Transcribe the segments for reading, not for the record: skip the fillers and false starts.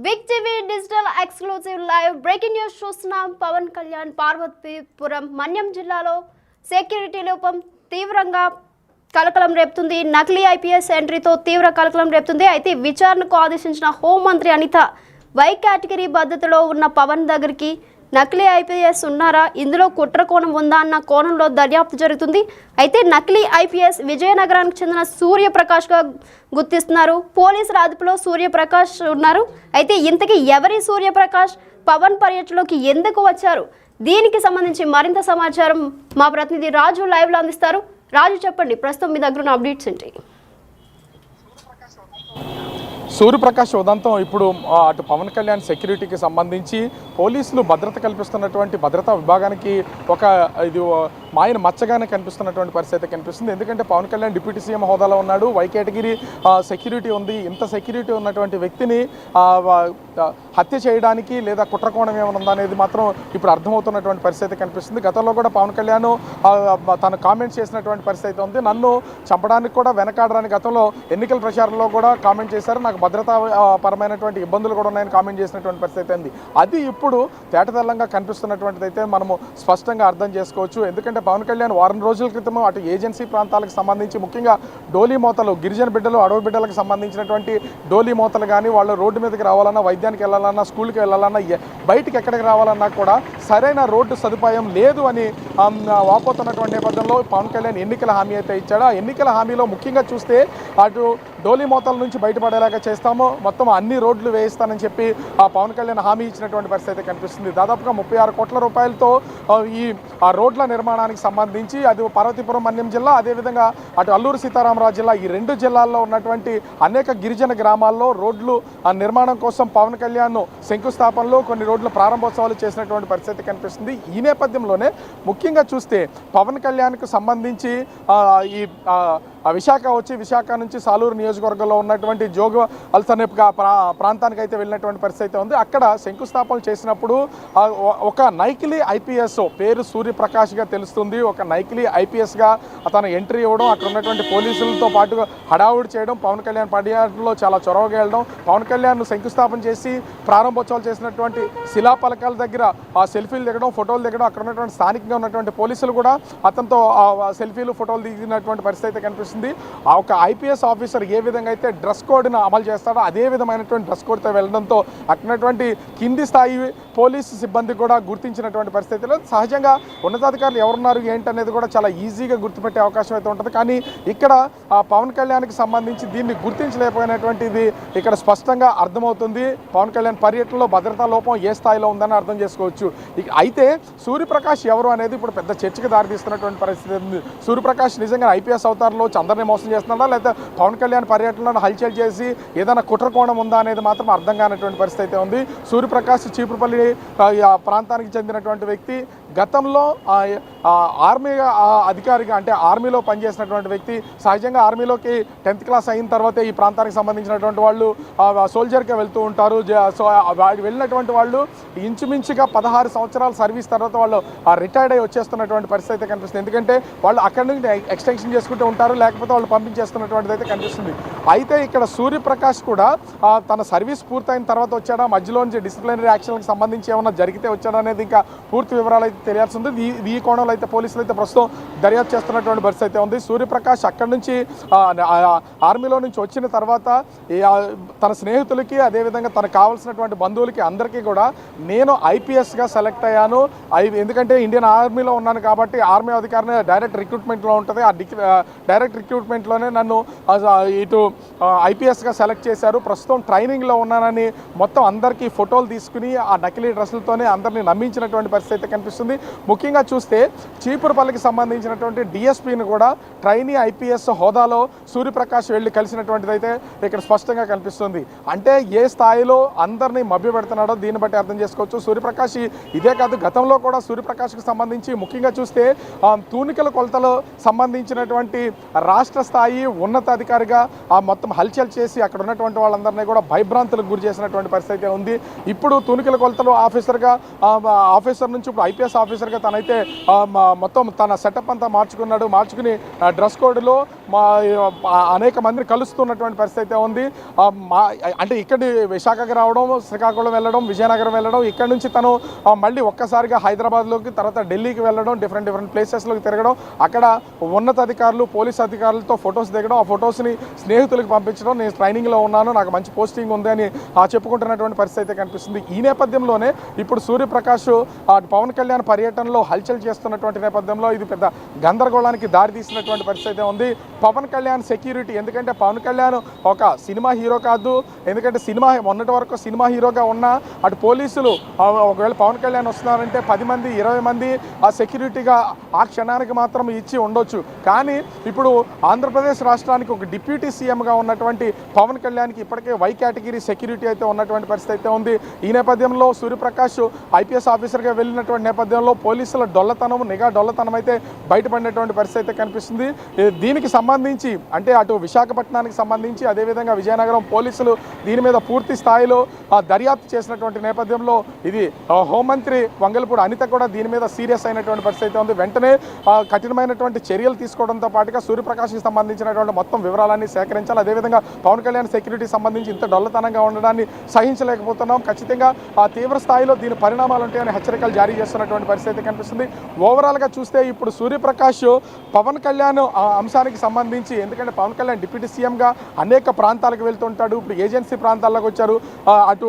Big TV digital exclusive live breaking news చూస్తున్నాం. పవన్ కళ్యాణ్ పార్వతీపురం మన్యం జిల్లాలో security లోపం తీవ్రంగా కలకలం రేపుతుంది. నకిలీ ఐపీఎస్ ఎంట్రీతో తీవ్ర కలకలం రేపుతుంది. అయితే విచారణకు ఆదేశించిన హోంమంత్రి అనిత వై కేటగిరీ పద్ధతిలో ఉన్న పవన్ దగ్గరికి నకిలీ ఐపీఎస్ ఉన్నారా, ఇందులో కుట్ర కోణం ఉందా అన్న కోణంలో దర్యాప్తు జరుగుతుంది. అయితే నకిలీ ఐపీఎస్ విజయనగరానికి చెందిన సూర్యప్రకాష్గా గుర్తిస్తున్నారు. పోలీసుల అదుపులో సూర్యప్రకాష్ ఉన్నారు. అయితే ఇంతకీ ఎవరి సూర్యప్రకాష్ పవన్ పర్యటనలోకి ఎందుకు వచ్చారు? దీనికి సంబంధించి మరింత సమాచారం మా ప్రతినిధి రాజు లైవ్లో అందిస్తారు. రాజు, చెప్పండి, ప్రస్తుతం మీ దగ్గర ఉన్న అప్డేట్స్ ఏంటి? సూర్యప్రకాష్ ఉదంతం ఇప్పుడు అటు పవన్ కళ్యాణ్ సెక్యూరిటీకి సంబంధించి పోలీసులు భద్రత కల్పిస్తున్నటువంటి భద్రతా విభాగానికి ఒక ఇది మాయన మచ్చగానే కనిపిస్తున్నటువంటి పరిస్థితి కనిపిస్తుంది. ఎందుకంటే పవన్ కళ్యాణ్ డిప్యూటీ సీఎం హోదాలో ఉన్నాడు, వై కేటగిరీ సెక్యూరిటీ ఉంది. ఇంత సెక్యూరిటీ ఉన్నటువంటి వ్యక్తిని హత్య చేయడానికి లేదా కుట్రకోణం ఏమైనా ఉందా అనేది మాత్రం ఇప్పుడు అర్థమవుతున్నటువంటి పరిస్థితి కనిపిస్తుంది. గతంలో కూడా పవన్ కళ్యాణ్ తను కామెంట్స్ చేసినటువంటి పరిస్థితి ఉంది. నన్ను చంపడానికి కూడా వెనకాడడానికి గతంలో ఎన్నికల ప్రచారంలో కూడా కామెంట్ చేశారు. నాకు భద్రతా పరమైనటువంటి ఇబ్బందులు కూడా ఉన్నాయని కామెంట్ చేసినటువంటి పరిస్థితి ఉంది. అది ఇప్పుడు తేటతెల్లంగా కనిపిస్తున్నటువంటిది అయితే మనము స్పష్టంగా అర్థం చేసుకోవచ్చు. ఎందుకంటే పవన్ కళ్యాణ్ వారం రోజుల క్రితం అటు ఏజెన్సీ ప్రాంతాలకు సంబంధించి ముఖ్యంగా డోలీ మోతలు, గిరిజన బిడ్డలు, అడవి బిడ్డలకు సంబంధించినటువంటి డోలీ మోతలు కానీ వాళ్ళు రోడ్డు మీదకి రావాలన్నా, వైద్యానికి వెళ్ళాలన్నా, స్కూల్కి వెళ్ళాలన్నా, బయటికి ఎక్కడికి రావాలన్నా కూడా సరైన రోడ్డు సదుపాయం లేదు అని వాపోతున్నటువంటి నేపథ్యంలో పవన్ కళ్యాణ్ ఎన్నికల హామీ అయితే ఇచ్చాడు. ఆ ఎన్నికల హామీలో ముఖ్యంగా చూస్తే అటు డోలీ మోతల నుంచి బయటపడేలాగా చేస్తాము, మొత్తం అన్ని రోడ్లు వేయిస్తానని చెప్పి ఆ పవన్ కళ్యాణ్ హామీ ఇచ్చినటువంటి పరిస్థితి కనిపిస్తుంది. దాదాపుగా 36 కోట్ల రూపాయలతో ఈ రోడ్ల నిర్మాణానికి సంబంధించి అది పార్వతీపురం మన్యం జిల్లా, అదేవిధంగా అటు అల్లూరు సీతారామరాజు జిల్లా, ఈ రెండు జిల్లాల్లో ఉన్నటువంటి అనేక గిరిజన గ్రామాల్లో రోడ్లు నిర్మాణం కోసం పవన్ కళ్యాణ్ శంకుస్థాపనలో కొన్ని రోడ్ల ప్రారంభోత్సవాలు చేసినటువంటి పరిస్థితి కనిపిస్తుంది. ఈ నేపథ్యంలోనే ముఖ్యంగా చూస్తే పవన్ కళ్యాణ్కు సంబంధించి ఈ విశాఖ నుంచి సాలూరు నియోజకవర్గంలో ఉన్నటువంటి జోగ అల్సనేప్ ప్రాంతానికి అయితే వెళ్ళినటువంటి పరిస్థితి ఉంది. అక్కడ శంకుస్థాపనలు చేసినప్పుడు ఒక నకిలీ ఐపీఎస్ పేరు సూర్యప్రకాష్గా తెలుస్తుంది. ఒక నకిలీ ఐపీఎస్గా అతను ఎంట్రీ ఇవ్వడం, అక్కడ ఉన్నటువంటి పోలీసులతో పాటుగా హడావుడి చేయడం, పవన్ కళ్యాణ్ పర్యటనలో చాలా చొరవగా వెళ్ళడం, పవన్ కళ్యాణ్ శంకుస్థాపన చేసి ప్రారంభోత్సవాలు చేసినటువంటి శిలాపలకాల దగ్గర ఆ సెల్ఫీలు దిగడం, ఫోటోలు దిగడం, అక్కడ ఉన్నటువంటి స్థానికంగా ఉన్నటువంటి పోలీసులు కూడా అతనితో సెల్ఫీలు, ఫోటోలు దిగినటువంటి పరిస్థితి కనిపిస్తుంది. ఆ ఒక ఐపీఎస్ ఆఫీసర్ ఏ విధంగా అయితే డ్రెస్ కోడ్ను అమలు చేస్తాడో అదే విధమైనటువంటి డ్రెస్ కోడ్తో వెళ్ళడంతో అక్కడటువంటి కింది స్థాయి పోలీసు సిబ్బంది కూడా గుర్తించినటువంటి పరిస్థితిలో సహజంగా ఉన్నతాధికారులు ఎవరున్నారు ఏంటనేది కూడా చాలా ఈజీగా గుర్తుపెట్టే అవకాశం అయితే ఉంటుంది. కానీ ఇక్కడ పవన్ కళ్యాణ్కి సంబంధించి దీన్ని గుర్తించలేకపోయినటువంటిది ఇక్కడ స్పష్టంగా అర్థమవుతుంది. పవన్ కళ్యాణ్ పర్యటనలో భద్రతా లోపం ఏ స్థాయిలో ఉందని అర్థం చేసుకోవచ్చు. అయితే సూర్యప్రకాష్ ఎవరు అనేది ఇప్పుడు పెద్ద చర్చకు దారితీస్తున్నటువంటి పరిస్థితి ఉంది. సూర్యప్రకాష్ నిజంగా ఐపీఎస్ అవతారంలో అందరినీ మోసం చేస్తున్నాడా, లేదా పవన్ కళ్యాణ్ పర్యటనలో హల్చల్ చేసి ఏదైనా కుట్రకోణం ఉందా అనేది మాత్రం అర్థం కానటువంటి పరిస్థితి ఉంది. సూర్యప్రకాష్ చీపురుపల్లి ప్రాంతానికి చెందినటువంటి వ్యక్తి. గతంలో ఆర్మీ అధికారిగా అంటే ఆర్మీలో పనిచేసినటువంటి వ్యక్తి. సహజంగా ఆర్మీలోకి 10th క్లాస్ అయిన తర్వాతే ఈ ప్రాంతానికి సంబంధించినటువంటి వాళ్ళు సోల్జర్గా వెళ్తూ ఉంటారు. సో వెళ్ళినటువంటి వాళ్ళు ఇంచుమించుగా 16 సంవత్సరాల సర్వీస్ తర్వాత వాళ్ళు రిటైర్డ్ అయ్యి వచ్చేస్తున్నటువంటి పరిస్థితి కనిపిస్తుంది. ఎందుకంటే వాళ్ళు అక్కడి నుంచి ఎక్స్టెన్షన్ చేసుకుంటూ ఉంటారు, లేకపోతే వాళ్ళు పంపించేస్తున్నటువంటిది అయితే కనిపిస్తుంది. అయితే ఇక్కడ సూర్యప్రకాష్ కూడా తన సర్వీస్ పూర్తయిన తర్వాత వచ్చాడా, మధ్యలో నుంచి డిసిప్లినరీ యాక్షన్కి సంబంధించి ఏమైనా జరిగితే వచ్చాడా అనేది ఇంకా పూర్తి వివరాలు అయితే తెలియాల్సి ఉంది. ఈ కోణంలో అయితే పోలీసులు అయితే ప్రస్తుతం దర్యాప్తు చేస్తున్నటువంటి పరిస్థితి అయితే ఉంది. సూర్యప్రకాష్ అక్కడి నుంచి ఆర్మీలో నుంచి వచ్చిన తర్వాత తన స్నేహితులకి, అదేవిధంగా తనకు కావాల్సినటువంటి బంధువులకి అందరికీ కూడా నేను ఐపీఎస్గా సెలెక్ట్ అయ్యాను, ఎందుకంటే ఇండియన్ ఆర్మీలో ఉన్నాను కాబట్టి ఆర్మీ అధికారిని డైరెక్ట్ రిక్రూట్మెంట్లో ఉంటుంది, ఆ డైరెక్ట్ రిక్రూట్మెంట్లోనే నన్ను ఇటు ఐపీఎస్గా సెలెక్ట్ చేశారు, ప్రస్తుతం ట్రైనింగ్లో ఉన్నానని మొత్తం అందరికీ ఫోటోలు తీసుకుని ఆ నకిలీ డ్రెస్సులతోనే అందరినీ నమ్మించినటువంటి పరిస్థితి కనిపిస్తుంది. ముఖ్యంగా చూస్తే చీపురుపల్లికి సంబంధించినటువంటి డిఎస్పీని కూడా ట్రైనీ ఐపీఎస్ హోదాలో సూర్యప్రకాష్ వెళ్ళి కలిసినటువంటిది అయితే ఇక్కడ స్పష్టంగా కనిపిస్తుంది. అంటే ఏ స్థాయిలో అందరినీ మభ్యపెడుతున్నాడో దీన్ని బట్టి అర్థం చేసుకోవచ్చు. సూర్యప్రకాష్ ఇదే కాదు, గతంలో కూడా సూర్యప్రకాష్కి సంబంధించి ముఖ్యంగా చూస్తే తూనికల కొలతలో సంబంధించినటువంటి రాష్ట్ర స్థాయి ఉన్నతాధికారిగా మొత్తం హల్చల్ చేసి అక్కడ ఉన్నటువంటి వాళ్ళందరినీ కూడా భయభ్రాంతులకు గురి చేసినటువంటి పరిస్థితి ఉంది. ఇప్పుడు తూనికల కొలతలు ఆఫీసర్ నుంచి ఇప్పుడు ఐపీఎస్ ఆఫీసర్గా తనైతే మొత్తం తన సెటప్ అంతా మార్చుకుని డ్రెస్ కోడ్లో అనేక మందిని కలుస్తున్నటువంటి పరిస్థితి అయితే ఉంది. అంటే ఇక్కడి విశాఖకి రావడం, శ్రీకాకుళం వెళ్ళడం, విజయనగరం వెళ్ళడం, ఇక్కడ నుంచి తను మళ్ళీ ఒక్కసారిగా హైదరాబాద్లోకి, తర్వాత ఢిల్లీకి వెళ్ళడం, డిఫరెంట్ ప్లేసెస్లోకి తిరగడం, అక్కడ ఉన్నతాధికారులు, పోలీస్ అధికారులతో ఫొటోస్ దిగడం, ఆ ఫొటోస్ని స్నేహితులకు పంపించడం, నేను ట్రైనింగ్లో ఉన్నాను, నాకు మంచి పోస్టింగ్ ఉంది అని చెప్పుకుంటున్నటువంటి పరిస్థితి అయితే కనిపిస్తుంది. ఈ నేపథ్యంలోనే ఇప్పుడు సూర్యప్రకాష్ పవన్ కళ్యాణ్ పర్యటనలో హల్చల్ చేస్తున్నటువంటి నేపథ్యంలో ఇది పెద్ద గందరగోళానికి దారితీసినటువంటి పరిస్థితి అయితే ఉంది. పవన్ కళ్యాణ్ సెక్యూరిటీ, ఎందుకంటే పవన్ కళ్యాణ్ ఒక సినిమా హీరో కాదు, ఎందుకంటే మొన్నటి వరకు సినిమా హీరోగా ఉన్న అటు పోలీసులు ఒకవేళ పవన్ కళ్యాణ్ వస్తున్నారంటే 10 మంది 20 మంది ఆ సెక్యూరిటీగా ఆ క్షణానికి మాత్రం ఇచ్చి ఉండొచ్చు. కానీ ఇప్పుడు ఆంధ్రప్రదేశ్ రాష్ట్రానికి ఒక డిప్యూటీ సీఎంగా ఉన్నటువంటి పవన్ కళ్యాణ్కి ఇప్పటికే వై కేటగిరీ సెక్యూరిటీ అయితే ఉన్నటువంటి పరిస్థితి అయితే ఉంది. ఈ నేపథ్యంలో సూర్యప్రకాష్ ఐపీఎస్ ఆఫీసర్గా వెళ్ళినటువంటి నేపథ్యంలో పోలీసుల నిఘా డొల్లతనం అయితే బయటపడినటువంటి పరిస్థితి అయితే కనిపిస్తుంది. దీనికి సంబంధించి అంటే అటు విశాఖపట్నానికి సంబంధించి అదేవిధంగా విజయనగరం పోలీసులు దీని మీద పూర్తి స్థాయిలో దర్యాప్తు చేసినటువంటి నేపథ్యంలో ఇది హోంమంత్రి వంగలపూడి అనిత కూడా దీని మీద సీరియస్ అయినటువంటి పరిస్థితి అయితే ఉంది. వెంటనే కఠినమైనటువంటి చర్యలు తీసుకోవడంతో పాటుగా సూర్యప్రకాష్కి సంబంధించినటువంటి మొత్తం వివరాలన్నీ సేకరించాలి. అదేవిధంగా పవన్ కళ్యాణ్ సెక్యూరిటీ సంబంధించి ఇంత డొల్లతనంగా ఉండడాన్ని సహించలేకపోతున్నాం, ఖచ్చితంగా తీవ్ర స్థాయిలో దీని పరిణామాలు ఉంటాయని హెచ్చరికలు జారీ చేస్తున్నటువంటి పరిస్థితి కనిపిస్తుంది. ఓవరాల్గా చూస్తే ఇప్పుడు సూర్యప్రకాష్ పవన్ కళ్యాణ్ అంశానికి సంబంధించి, ఎందుకంటే పవన్ కళ్యాణ్ డిప్యూటీ సీఎంగా అనేక ప్రాంతాలకు వెళ్తుంటాడు, ఇప్పుడు ఏజెన్సీ ప్రాంతాల్లోకి వచ్చారు. అటు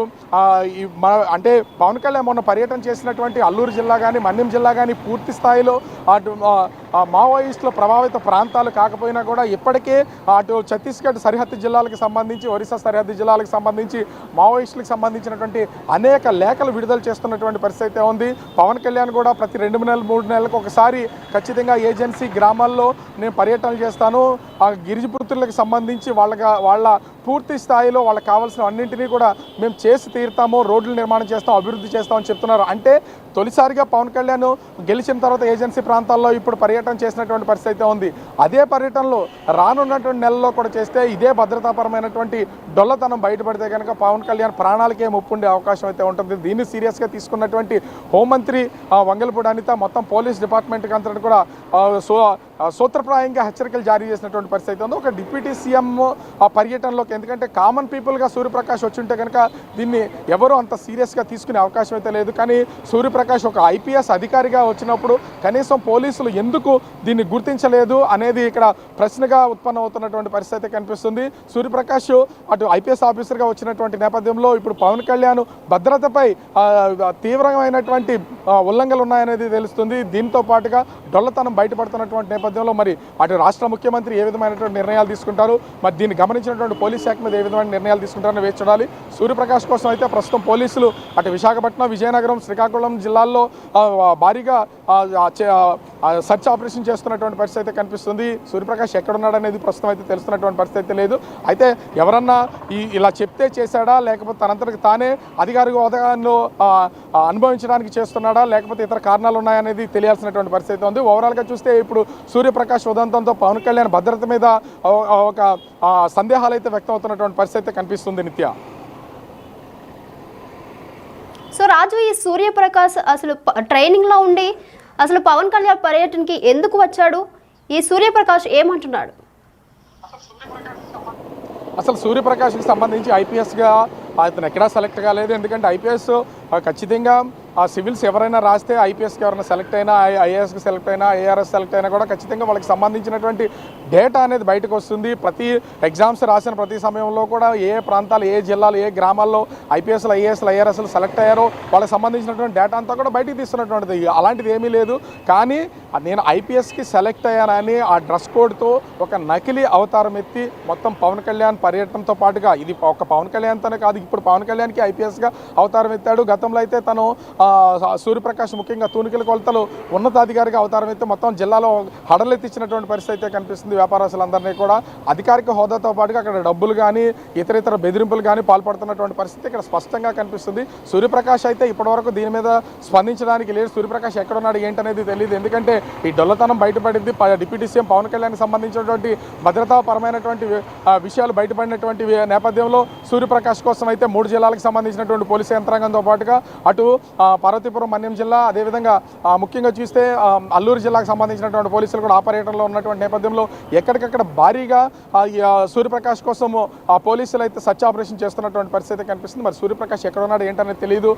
అంటే పవన్ కళ్యాణ్ మొన్న పర్యటన చేసినటువంటి అల్లూరు జిల్లా కానీ మన్యం జిల్లా కానీ పూర్తి స్థాయిలో అటు మావోయిస్టుల ప్రభావిత ప్రాంతాలు కాకపోయినా కూడా ఇప్పటికే అటు ఛత్తీస్గఢ్ సరిహద్దు జిల్లాలకు సంబంధించి, ఒరిస్సా సరిహద్దు జిల్లాలకు సంబంధించి మావోయిస్టులకు సంబంధించినటువంటి అనేక లేఖలు విడుదల చేస్తున్నటువంటి పరిస్థితి ఉంది. పవన్ కళ్యాణ్ కూడా ప్రతి 2 నెలలు 3 నెలలకు ఒకసారి ఖచ్చితంగా ఏజెన్సీ గ్రామాల్లో నేను పర్యటన చేస్తాను, ఆ గిరిజపుత్రులకు సంబంధించి వాళ్ళ పూర్తి స్థాయిలో వాళ్ళకి కావాల్సిన అన్నింటినీ కూడా మేము చేసి తీరుతాము, రోడ్లు నిర్మాణం చేస్తాం, అభివృద్ధి చేస్తామని చెప్తున్నారు. అంటే తొలిసారిగా పవన్ కళ్యాణ్ గెలిచిన తర్వాత ఏజెన్సీ ప్రాంతాల్లో ఇప్పుడు పర్యటన చేసినటువంటి పరిస్థితి ఉంది. అదే పర్యటనలో రానున్నటువంటి నెలల్లో కూడా చేస్తే ఇదే భద్రతాపరమైనటువంటి డొల్లతనం బయటపడితే కనుక పవన్ కళ్యాణ్ ప్రాణాలకే ముప్పు ఉండే అవకాశం అయితే ఉంటుంది. దీన్ని సీరియస్గా తీసుకున్నటువంటి హోంమంత్రి వంగలపూడి అనిత మొత్తం పోలీస్ డిపార్ట్మెంట్కి అంతా కూడా సూత్రప్రాయంగా హెచ్చరికలు జారీ చేసినటువంటి పరిస్థితి ఉంది. ఒక డిప్యూటీ సీఎం ఆ పర్యటనలోకి, ఎందుకంటే కామన్ పీపుల్గా సూర్యప్రకాష్ వచ్చి ఉంటే కనుక దీన్ని ఎవరూ అంత సీరియస్గా తీసుకునే అవకాశం అయితే లేదు. కానీ సూర్యప్రకాష్ ఒక ఐపీఎస్ అధికారిగా వచ్చినప్పుడు కనీసం పోలీసులు ఎందుకు దీన్ని గుర్తించలేదు అనేది ఇక్కడ ప్రశ్నగా ఉత్పన్నమవుతున్నటువంటి పరిస్థితి కనిపిస్తుంది. సూర్యప్రకాష్ అటు ఐపీఎస్ ఆఫీసర్గా వచ్చినటువంటి నేపథ్యంలో ఇప్పుడు పవన్ కళ్యాణ్ భద్రతపై తీవ్రమైనటువంటి ఉల్లంఘనలు ఉన్నాయనేది తెలుస్తుంది. దీంతో పాటుగా డొల్లతనం బయటపడుతున్నటువంటి నేపథ్యంలో మరి అటు రాష్ట్ర ముఖ్యమంత్రి ఏ విధమైనటువంటి నిర్ణయాలు తీసుకుంటారు, మరి దీన్ని గమనించినటువంటి పోలీస్ శాఖ మీద ఏ విధమైన నిర్ణయాలు తీసుకుంటారని వేచి చూడాలి. సూర్యప్రకాష్ కోసం అయితే ప్రస్తుతం పోలీసులు అటు విశాఖపట్నం, విజయనగరం, శ్రీకాకుళం జిల్లాల్లో భారీగా సర్చ్ ఆపరేషన్ చేస్తున్నటువంటి పరిస్థితి అయితే కనిపిస్తుంది. సూర్యప్రకాష్ ఎక్కడున్నాడనేది ప్రస్తుతం అయితే తెలుస్తున్నటువంటి పరిస్థితి లేదు. అయితే ఎవరన్నా ఇలా చెప్తే చేశాడా, లేకపోతే తనంతటికి తానే అధికారి హోదాను అనుభవించడానికి చేస్తున్నాడా, లేకపోతే ఇతర కారణాలు ఉన్నాయనేది తెలియాల్సినటువంటి పరిస్థితి ఉంది. ఓవరాల్గా చూస్తే ఇప్పుడు సూర్యప్రకాష్ ఉదంతంతో పవన్ కళ్యాణ్ భద్రత మీద ఒక సందేహాలు అయితే వ్యక్తం అవుతున్నటువంటి పరిస్థితి కనిపిస్తుంది. నిత్య సో రాజు, ఈ సూర్యప్రకాష్ అసలు ట్రైనింగ్లో ఉండి అసలు పవన్ కళ్యాణ్ పర్యటనకి ఎందుకు వచ్చాడు? ఈ సూర్యప్రకాష్ ఏమంటున్నాడు? అసలు సూర్యప్రకాష్కి సంబంధించి ఐపీఎస్గా అతను ఎక్కడా సెలెక్ట్ కాలేదు. ఎందుకంటే ఐపీఎస్ ఖచ్చితంగా సివిల్స్ ఎవరైనా రాస్తే ఐపీఎస్కి ఎవరైనా సెలెక్ట్ అయినా, ఐఏఎస్కి సెలెక్ట్ అయినా, ఏఆర్ఎస్ సెలెక్ట్ అయినా కూడా ఖచ్చితంగా వాళ్ళకి సంబంధించినటువంటి డేటా అనేది బయటకు వస్తుంది. ప్రతి ఎగ్జామ్స్ రాసిన ప్రతి సమయంలో కూడా ఏ ప్రాంతాలు, ఏ జిల్లాలు, ఏ గ్రామాల్లో ఐపీఎస్లు, ఐఏఎస్లు, ఐఆర్ఎస్లు సెలెక్ట్ అయ్యారో వాళ్ళకి సంబంధించినటువంటి డేటా అంతా కూడా బయటికి తీస్తున్నటువంటిది. అలాంటిది ఏమీ లేదు. కానీ నేను ఐపీఎస్కి సెలెక్ట్ అయ్యానని ఆ డ్రెస్ కోడ్తో ఒక నకిలీ అవతారం ఎత్తి మొత్తం పవన్ కళ్యాణ్ పర్యటనతో పాటుగా, ఇది ఒక పవన్ కళ్యాణ్తోనే కాదు, ఇప్పుడు పవన్ కళ్యాణ్కి ఐపీఎస్గా అవతారం ఎత్తాడు. గతంలో అయితే తను సూర్యప్రకాష్ ముఖ్యంగా తూనికల కొలతలు ఉన్నతాధికారిగా అవతారం అయితే మొత్తం జిల్లాలో హడలెత్తించినటువంటి పరిస్థితి అయితే కనిపిస్తుంది. వ్యాపారస్తులందరినీ కూడా అధికారిక హోదాతో పాటుగా అక్కడ డబ్బులు కానీ ఇతర బెదిరింపులు కానీ పాల్పడుతున్నటువంటి పరిస్థితి ఇక్కడ స్పష్టంగా కనిపిస్తుంది. సూర్యప్రకాష్ అయితే ఇప్పటివరకు దీని మీద స్పందించడానికి లేదు. సూర్యప్రకాష్ ఎక్కడున్నాడు ఏంటనేది తెలియదు. ఎందుకంటే ఈ డొల్లతనం బయటపడింది. డిప్యూటీ సీఎం పవన్ కళ్యాణ్కి సంబంధించినటువంటి భద్రతాపరమైనటువంటి విషయాలు బయటపడినటువంటి నేపథ్యంలో సూర్యప్రకాష్ కోసం అయితే 3 జిల్లాలకు సంబంధించినటువంటి పోలీసు యంత్రాంగంతో పాటుగా అటు పార్వతీపురం మన్యం జిల్లా అదేవిధంగా ముఖ్యంగా చూస్తే అల్లూరు జిల్లాకు సంబంధించినటువంటి పోలీసులు కూడా ఆపరేటర్లో ఉన్నటువంటి నేపథ్యంలో ఎక్కడికక్కడ భారీగా సూర్యప్రకాష్ కోసం పోలీసులు అయితే సర్చ్ ఆపరేషన్ చేస్తున్నటువంటి పరిస్థితి కనిపిస్తుంది. మరి సూర్యప్రకాష్ ఎక్కడ ఉన్నాడు ఏంటనేది తెలియదు.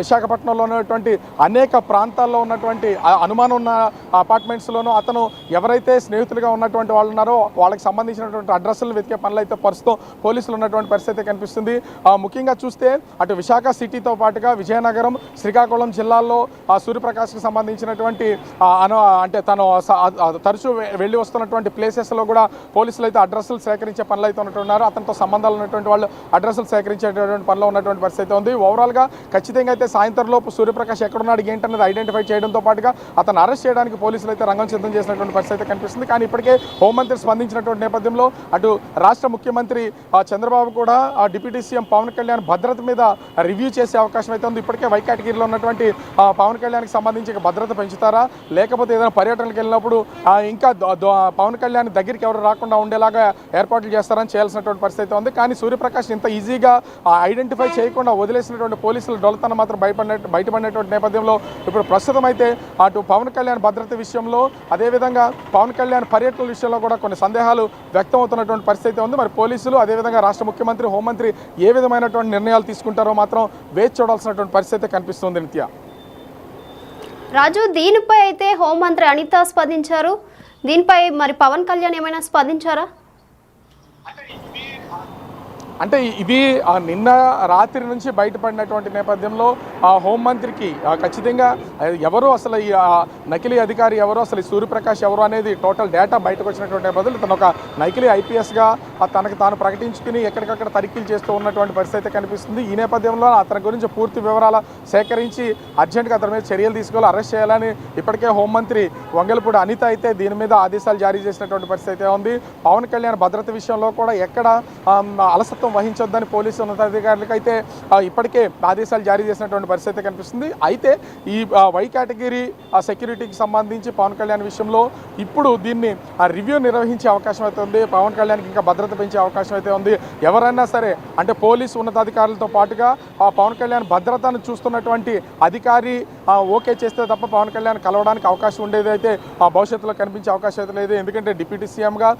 విశాఖపట్నంలో ఉన్నటువంటి అనేక ప్రాంతాల్లో ఉన్నటువంటి అనుమానం ఉన్న అపార్ట్మెంట్స్లోనూ అతను ఎవరైతే స్నేహితులుగా ఉన్నటువంటి వాళ్ళు ఉన్నారో వాళ్ళకి సంబంధించినటువంటి అడ్రస్లను వెతికే పనులు అయితే ప్రస్తుతం పోలీసులు ఉన్నటువంటి పరిస్థితి కనిపిస్తుంది. ముఖ్యంగా చూస్తే అటు విశాఖ సిటీతో పాటుగా విజయనగరం, శ్రీకాకుళం జిల్లాల్లో సూర్యప్రకాష్కి సంబంధించినటువంటి అంటే తను తరచూ వెళ్ళి వస్తున్నటువంటి ప్లేసెస్లో కూడా పోలీసులు అయితే అడ్రస్లు సేకరించే పనులు అయితే ఉన్నట్టున్నారు. అతనితో సంబంధాలు ఉన్నటువంటి వాళ్ళు అడ్రస్లు సేకరించేటటువంటి పనిలో ఉన్నటువంటి పరిస్థితి ఉంది. ఓవరాల్గా ఖచ్చితంగా అయితే సాయంత్రంలోపు సూర్యప్రకాష్ ఎక్కడున్నాడు ఏంటనేది ఐడెంటిఫై చేయడంతో పాటుగా అతను అరెస్ట్ చేయడానికి పోలీసులు అయితే రంగం సిద్ధం చేసినటువంటి పరిస్థితి కనిపిస్తుంది. కానీ ఇప్పటికే హోంమంత్రి స్పందించినటువంటి నేపథ్యంలో అటు రాష్ట్ర ముఖ్యమంత్రి చంద్రబాబు కూడా డిప్యూటీ సీఎం పవన్ కళ్యాణ్ భద్రత మీద రివ్యూ చేసే అవకాశం అయితే ఉంది. ఇప్పటికే వై కేటగిరీలో ఉన్నటువంటి పవన్ కళ్యాణ్కి సంబంధించి భద్రత పెంచుతారా లేకపోతే ఏదైనా పర్యటనకు వెళ్ళినప్పుడు ఇంకా పవన్ కళ్యాణ్ దగ్గరికి ఎవరు రాకుండా ఉండేలాగా ఏర్పాట్లు చేస్తారని చేయాల్సినటువంటి పరిస్థితి ఉంది. కానీ సూర్యప్రకాష్ ఇంత ఈజీగా ఐడెంటిఫై చేయకుండా వదిలేసినటువంటి పోలీసులు డొలతనం మాత్రం బయటపడినటువంటి నేపథ్యంలో ఇప్పుడు ప్రస్తుతం అయితే అటు పవన్ కళ్యాణ్ భద్రత విషయంలో అదేవిధంగా పవన్ కళ్యాణ్ పర్యటనల విషయంలో కూడా కొన్ని సందేహాలు వ్యక్తం అవుతున్నటువంటి పరిస్థితి ఉంది. మరి పోలీసులు అదేవిధంగా రాష్ట్ర ముఖ్యమంత్రి హోంమంత్రి ఏ విధమైనటువంటి నిర్ణయాలు తీసుకుంటారో మాత్రం వేచి చూడాల్సినటువంటి పరిస్థితి కనిపిస్తుంది. నిత్య రాజు, దీనిపై అయితే హోంమంత్రి అనిత స్పందించారు. దీనిపై మరి పవన్ కళ్యాణ్ ఏమైనా స్పందించారా? అంటే ఇది నిన్న రాత్రి నుంచి బయటపడినటువంటి నేపథ్యంలో హోంమంత్రికి ఖచ్చితంగా ఎవరు అసలు ఈ నకిలీ అధికారి ఎవరు, అసలు ఈ సూర్యప్రకాష్ ఎవరు అనేది టోటల్ డేటా బయటకు వచ్చినటువంటి నేపథ్యంలో తను ఒక నకిలీ ఐపీఎస్గా తనకు తాను ప్రకటించుకుని ఎక్కడికక్కడ తనిఖీలు చేస్తూ ఉన్నటువంటి పరిస్థితి కనిపిస్తుంది. ఈ నేపథ్యంలో అతని గురించి పూర్తి వివరాలు సేకరించి అర్జెంట్గా అతని మీద చర్యలు తీసుకోవాలి, అరెస్ట్ చేయాలని ఇప్పటికే హోంమంత్రి వంగలపూడి అనిత అయితే దీని మీద ఆదేశాలు జారీ చేసినటువంటి పరిస్థితి ఉంది. పవన్ కళ్యాణ్ భద్రత విషయంలో కూడా ఎక్కడ అలసత్వం వహించొద్దని పోలీసు ఉన్నతాధికారులకు అయితే ఇప్పటికే ఆదేశాలు జారీ చేసినటువంటి పరిస్థితి కనిపిస్తుంది. అయితే ఈ వై కేటగిరీ సెక్యూరిటీకి సంబంధించి పవన్ కళ్యాణ్ విషయంలో ఇప్పుడు దీన్ని రివ్యూ నిర్వహించే అవకాశం అయితే ఉంది. పవన్ కళ్యాణ్కి ఇంకా భద్రత పెంచే అవకాశం అయితే ఉంది. ఎవరైనా సరే అంటే పోలీసు ఉన్నతాధికారులతో పాటుగా పవన్ కళ్యాణ్ భద్రతను చూస్తున్నటువంటి అధికారి ఓకే చేస్తే తప్ప పవన్ కళ్యాణ్ కలవడానికి అవకాశం ఉండేది అయితే భవిష్యత్తులో కనిపించే అవకాశం అయితే లేదు. ఎందుకంటే డిప్యూటీ సీఎంగా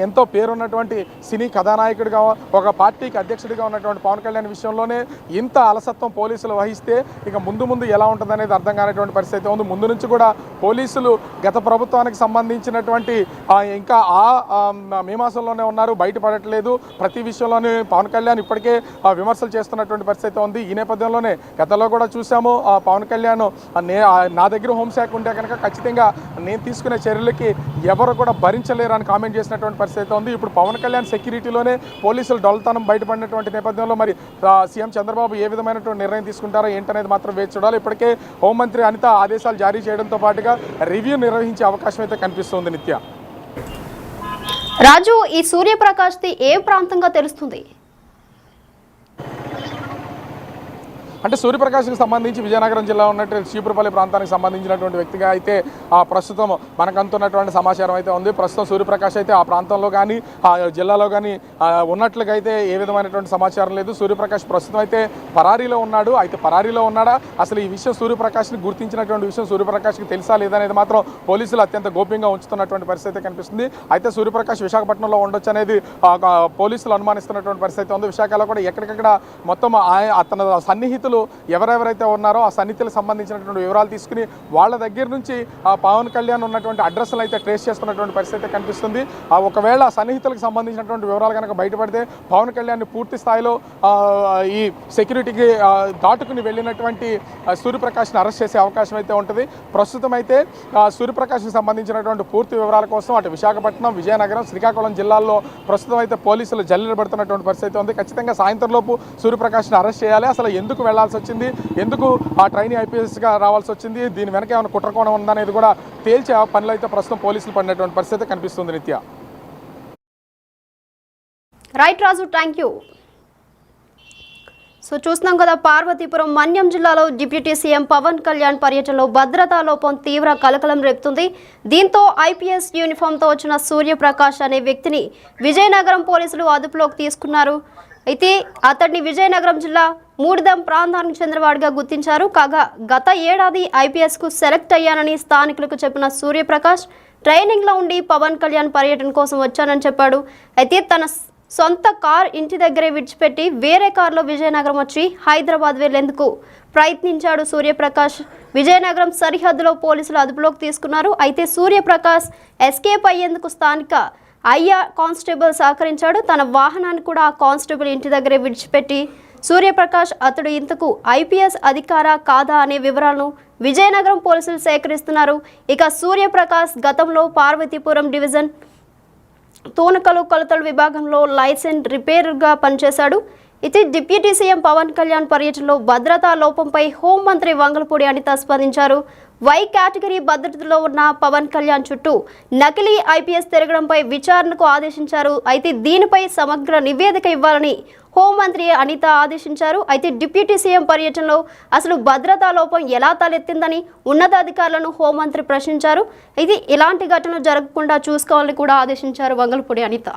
ఎంతో పేరున్నటువంటి సినీ కథానాయకుడిగా ఒక పార్టీకి అధ్యక్షుడిగా ఉన్నటువంటి పవన్ కళ్యాణ్ విషయంలోనే ఇంత అలసత్వం పోలీసులు వహిస్తే ఇక ముందు ఎలా ఉంటుందనేది అర్థం కానటువంటి పరిస్థితి ఉంది. ముందు నుంచి కూడా పోలీసులు గత ప్రభుత్వానికి సంబంధించినటువంటి ఇంకా మీమాసంలోనే ఉన్నారు, బయటపడట్లేదు. ప్రతి విషయంలోనే పవన్ కళ్యాణ్ ఇప్పటికే విమర్శలు చేస్తున్నటువంటి పరిస్థితి ఉంది. ఈ నేపథ్యంలోనే గతంలో కూడా చూసాము పవన్ కళ్యాణ్ నా దగ్గర హోంశాఖ ఉంటే కనుక ఖచ్చితంగా నేను తీసుకునే చర్యలకి ఎవరు కూడా భరించలేరు అని కామెంట్ చేసినటువంటి పరిస్థితి ఉంది. ఇప్పుడు పవన్ కళ్యాణ్ సెక్యూరిటీలోనే పోలీసులు డొలతనం బయటపడినటువంటి నేపథ్యంలో మరి సీఎం చంద్రబాబు ఏ విధమైనటువంటి నిర్ణయం తీసుకుంటారో ఏంటనేది మాత్రం వేచి చూడాలి. ఇప్పటికే హోంమంత్రి అనిత ఆదేశాలు జారీ చేయడంతో పాటుగా రివ్యూ నిర్వహించే అవకాశం అయితే కనిపిస్తుంది. నిత్య రాజు, ఈ సూర్యప్రకాష్ది ఏ ప్రాంతంగా తెలుస్తుంది? అంటే సూర్యప్రకాష్కి సంబంధించి విజయనగరం జిల్లా ఉన్నటువంటి చీపురుపల్లి ప్రాంతానికి సంబంధించినటువంటి వ్యక్తిగా అయితే ప్రస్తుతం మనకు అందుతున్నటువంటి సమాచారం అయితే ఉంది. ప్రస్తుతం సూర్యప్రకాష్ అయితే ఆ ప్రాంతంలో కానీ ఆ జిల్లాలో కానీ ఉన్నట్లుగా అయితే ఏ విధమైనటువంటి సమాచారం లేదు. సూర్యప్రకాష్ ప్రస్తుతం అయితే పరారీలో ఉన్నాడు. అయితే పరారీలో ఉన్నాడా, అసలు ఈ విషయం సూర్యప్రకాష్ని గుర్తించినటువంటి విషయం సూర్యప్రకాష్కి తెలుసా లేదనేది మాత్రం పోలీసులు అత్యంత గోప్యంగా ఉంచుతున్నటువంటి పరిస్థితి కనిపిస్తుంది. అయితే సూర్యప్రకాష్ విశాఖపట్నంలో ఉండొచ్చు అనేది పోలీసులు అనుమానిస్తున్నటువంటి పరిస్థితి ఉంది. విశాఖలో కూడా ఎక్కడికక్కడ మొత్తం అతని సన్నిహితులు ఎవరెవరైతే ఉన్నారో ఆ సన్నిహితులకు సంబంధించినటువంటి వివరాలు తీసుకుని వాళ్ళ దగ్గర నుంచి పవన్ కళ్యాణ్ ఉన్నటువంటి అడ్రస్లు అయితే ట్రేస్ చేస్తున్నటువంటి పరిస్థితి కనిపిస్తుంది. ఒకవేళ సన్నిహితులకు సంబంధించినటువంటి వివరాలు కనుక బయటపడితే పవన్ కళ్యాణ్ పూర్తి స్థాయిలో ఈ సెక్యూరిటీకి దాటుకుని వెళ్ళినటువంటి సూర్యప్రకాష్ని అరెస్ట్ చేసే అవకాశం అయితే ఉంటుంది. ప్రస్తుతం అయితే సూర్యప్రకాష్కి సంబంధించినటువంటి పూర్తి వివరాల కోసం అటు విశాఖపట్నం, విజయనగరం, శ్రీకాకుళం జిల్లాల్లో ప్రస్తుతం అయితే పోలీసులు జల్లెలు పెడుతున్నటువంటి పరిస్థితి ఉంది. ఖచ్చితంగా సాయంత్రంలోపు సూర్యప్రకాష్ని అరెస్ట్ చేయాలి. అసలు ఎందుకు వెళ్లాల్సి వచ్చింది, ఎందుకు ఆ ట్రైనీ ఐపీఎస్గా రావాల్సి వచ్చింది, దీని వెనక ఏమైనా కుట్రకోణం ఉందనేది కూడా తేల్చే పనులు అయితే ప్రస్తుతం పోలీసులు పడినటువంటి పరిస్థితి కనిపిస్తుంది. నిత్య right Raju, thank you. So చూస్తున్నాం కదా, పార్వతీపురం మన్యం జిల్లాలో డిప్యూటీ సీఎం పవన్ కళ్యాణ్ పర్యటనలో భద్రతా లోపం తీవ్ర కలకలం రేపుతుంది. దీంతో ఐపీఎస్ యూనిఫామ్తో వచ్చిన సూర్యప్రకాష్ అనే వ్యక్తిని విజయనగరం పోలీసులు అదుపులోకి తీసుకున్నారు. అయితే అతడిని విజయనగరం జిల్లా మూడిదం ప్రాంతానికి చెందినవాడిగా గుర్తించారు. కాగా గత ఏడాది ఐపీఎస్కు సెలెక్ట్ అయ్యానని స్థానికులకు చెప్పిన సూర్యప్రకాష్ ట్రైనింగ్లో ఉండి పవన్ కళ్యాణ్ పర్యటన కోసం వచ్చానని చెప్పాడు. అయితే తన సొంత కార్ ఇంటి దగ్గరే విడిచిపెట్టి వేరే కారులో విజయనగరం వచ్చి హైదరాబాద్ వెళ్లేందుకు ప్రయత్నించాడు సూర్యప్రకాష్. విజయనగరం సరిహద్దులో పోలీసులు అదుపులోకి తీసుకున్నారు. అయితే సూర్యప్రకాష్ ఎస్కేప్ అయ్యేందుకు స్థానిక అయ్యా కానిస్టేబుల్ సహకరించాడు. తన వాహనాన్ని కూడా ఆ కానిస్టేబుల్ ఇంటి దగ్గరే విడిచిపెట్టి సూర్యప్రకాష్ అతడు ఇంతకు ఐపీఎస్ అధికారా కాదా అనే వివరాలను విజయనగరం పోలీసులు సేకరిస్తున్నారు. ఇక సూర్యప్రకాష్ గతంలో పార్వతీపురం డివిజన్ తూనకలు కొలతల విభాగంలో లైసెన్స్ రిపేర్గా పనిచేశాడు. ఇది డిప్యూటీ సీఎం పవన్ కళ్యాణ్ పర్యటనలో భద్రతా లోపంపై హోంమంత్రి వంగలపూడి అనిత స్పందించారు. వై కేటగిరీ భద్రతలో ఉన్న పవన్ కళ్యాణ్ చుట్టూ నకిలీ ఐపీఎస్ తిరగడంపై విచారణకు ఆదేశించారు. అయితే దీనిపై సమగ్ర నివేదిక ఇవ్వాలని హోంమంత్రి అనిత ఆదేశించారు. అయితే డిప్యూటీ సీఎం పర్యటనలో అసలు భద్రతా లోపం ఎలా తలెత్తిందని ఉన్నతాధికారులను హోంమంత్రి ప్రశ్నించారు. ఇది ఇలాంటి ఘటనలు జరగకుండా చూసుకోవాలని కూడా ఆదేశించారు వంగలపూడి అనిత.